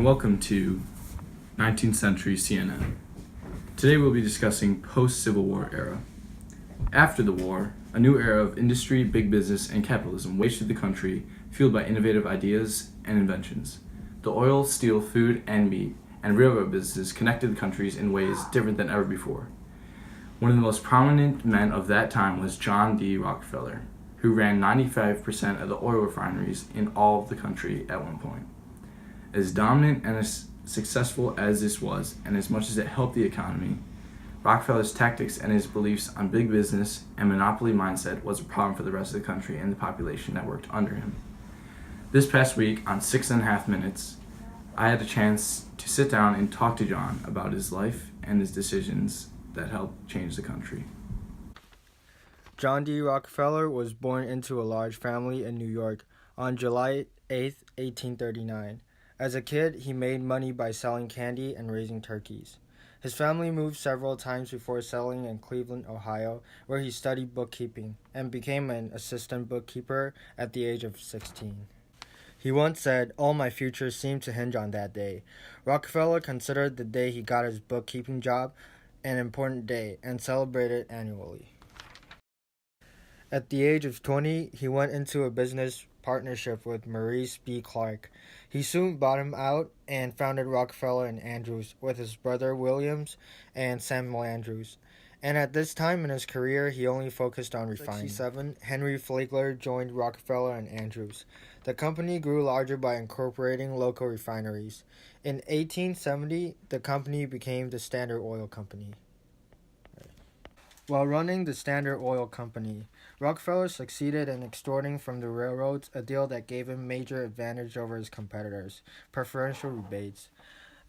and welcome to 19th Century CNN. Today we'll be discussing post-Civil War era. After the war, a new era of industry, big business, and capitalism waged through the country, fueled by innovative ideas and inventions. The oil, steel, food, and meat, and railroad businesses connected the countries in ways different than ever before. One of the most prominent men of that time was John D. Rockefeller, who ran 95% of the oil refineries in all of the country at one point. As dominant and as successful as this was, and as much as it helped the economy, Rockefeller's tactics and his beliefs on big business and monopoly mindset was a problem for the rest of the country and the population that worked under him. This past week, on 6.5 Minutes, I had a chance to sit down and talk to John about his life and his decisions that helped change the country. John D. Rockefeller was born into a large family in New York on July 8, 1839. As a kid, he made money by selling candy and raising turkeys. His family moved several times before settling in Cleveland, Ohio, where he studied bookkeeping and became an assistant bookkeeper at the age of 16. He once said, "All my future seemed to hinge on that day." Rockefeller considered the day he got his bookkeeping job an important day and celebrated annually. At the age of 20, he went into a business partnership with Maurice B. Clark. He soon bought him out and founded Rockefeller and Andrews with his brother Williams and Samuel Andrews. And at this time in his career, he only focused on refining. In 1967, Henry Flagler joined Rockefeller and Andrews. The company grew larger by incorporating local refineries. In 1870, the company became the Standard Oil Company. While running the Standard Oil Company, Rockefeller succeeded in extorting from the railroads a deal that gave him major advantage over his competitors, preferential rebates.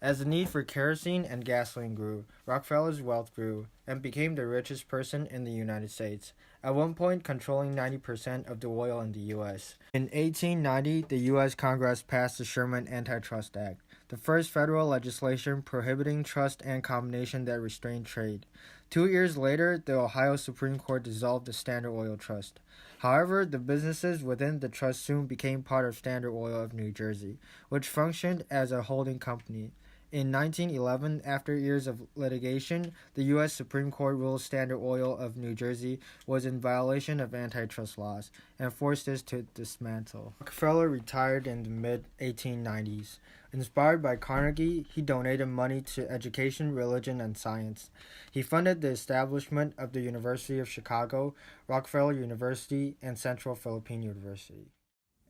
As the need for kerosene and gasoline grew, Rockefeller's wealth grew and became the richest person in the United States, at one point controlling 90% of the oil in the U.S. In 1890, the U.S. Congress passed the Sherman Antitrust Act, the first federal legislation prohibiting trust and combination that restrained trade. 2 years later, the Ohio Supreme Court dissolved the Standard Oil Trust. However, the businesses within the trust soon became part of Standard Oil of New Jersey, which functioned as a holding company. In 1911, after years of litigation, the U.S. Supreme Court ruled Standard Oil of New Jersey was in violation of antitrust laws and forced it to dismantle. Rockefeller retired in the mid-1890s. Inspired by Carnegie, he donated money to education, religion, and science. He funded the establishment of the University of Chicago, Rockefeller University, and Central Philippine University.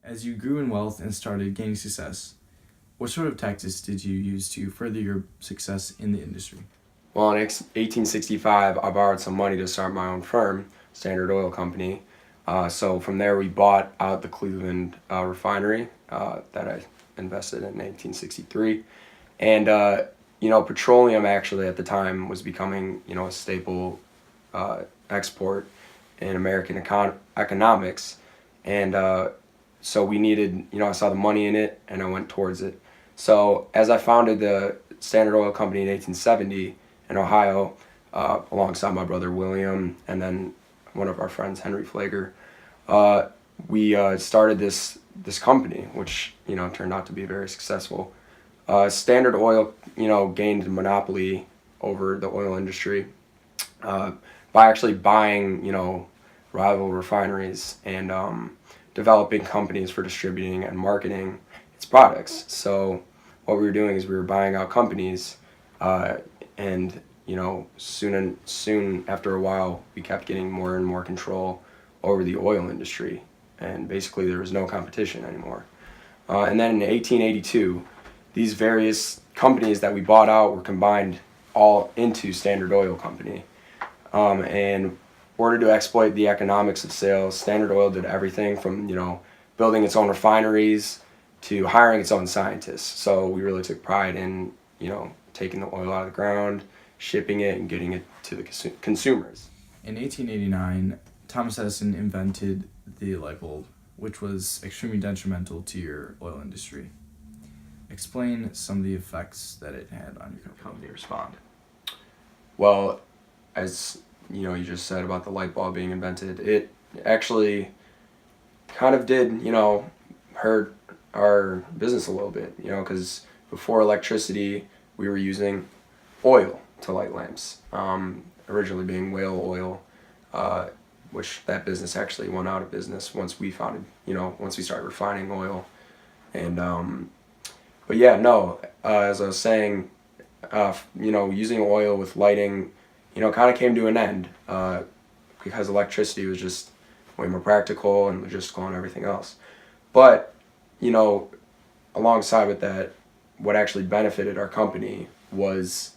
As you grew in wealth and started gaining success, what sort of tactics did you use to further your success in the industry? Well, in 1865, I borrowed some money to start my own firm, Standard Oil Company. So from there, we bought out the Cleveland refinery that I invested in 1863. And, petroleum actually at the time was becoming, a staple export in American economics. And so we needed, I saw the money in it and I went towards it. So as I founded the Standard Oil Company in 1870 in Ohio, alongside my brother William and then one of our friends, Henry Flagler, we started this company, which, turned out to be very successful. Standard Oil, gained monopoly over the oil industry by actually buying, rival refineries and developing companies for distributing and marketing its products. So what we were doing is we were buying out companies, and soon after a while, we kept getting more and more control over the oil industry, and basically there was no competition anymore. And then in 1882, these various companies that we bought out were combined all into Standard Oil Company. And in order to exploit the economics of sales, Standard Oil did everything from, building its own refineries to hiring its own scientists. So we really took pride in, taking the oil out of the ground, shipping it, and getting it to the consumers. In 1889, Thomas Edison invented the light bulb, which was extremely detrimental to your oil industry. Explain some of the effects that it had on your company. Respond. Well, as you just said about the light bulb being invented, it actually kind of did, hurt our business a little bit, because before electricity, we were using oil to light lamps, originally being whale oil, which that business actually went out of business once we founded, once we started refining oil. And, but yeah, no, as I was saying, using oil with lighting, kind of came to an end, because electricity was just way more practical and logistical and everything else. But, alongside with that, what actually benefited our company was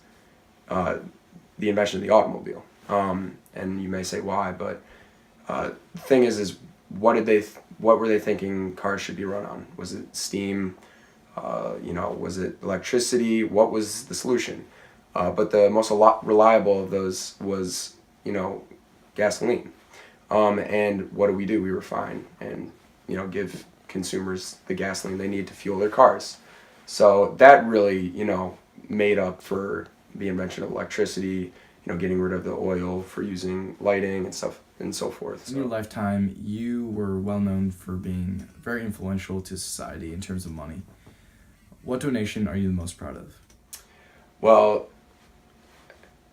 the invention of the automobile. And you may say why, but the thing is what were they thinking cars should be run on? Was it steam? Was it electricity? What was the solution? But the most reliable of those was, gasoline. And what do? We refine and, give consumers the gasoline they need to fuel their cars. So that really, made up for the invention of electricity, getting rid of the oil for using lighting and stuff and so forth. In your lifetime, you were well known for being very influential to society in terms of money. What donation are you the most proud of? Well,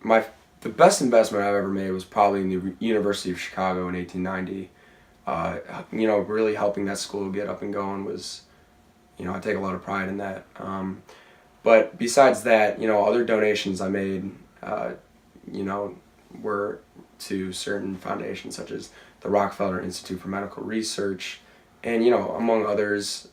the best investment I've ever made was probably in the University of Chicago in 1890. Really helping that school get up and going was, I take a lot of pride in that. But besides that, other donations I made, were to certain foundations such as the Rockefeller Institute for Medical Research, and, among others,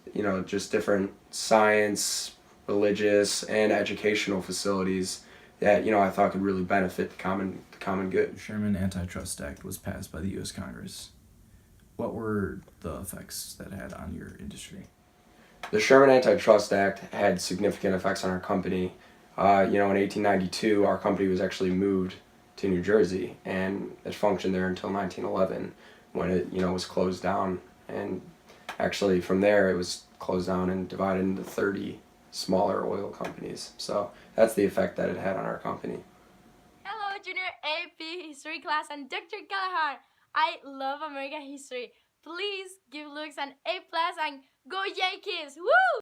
just different science, religious, and educational facilities that, I thought could really benefit the common good. The Sherman Antitrust Act was passed by the U.S. Congress. What were the effects that it had on your industry? The Sherman Antitrust Act had significant effects on our company. In 1892, our company was actually moved to New Jersey, and it functioned there until 1911, when it, was closed down. And actually, from there, it was closed down and divided into 30 smaller oil companies. So that's the effect that it had on our company. Hello, Junior AP History class and Dr. Gallagher. I love American history. Please give Lux an A+ and go Yankees! Woo!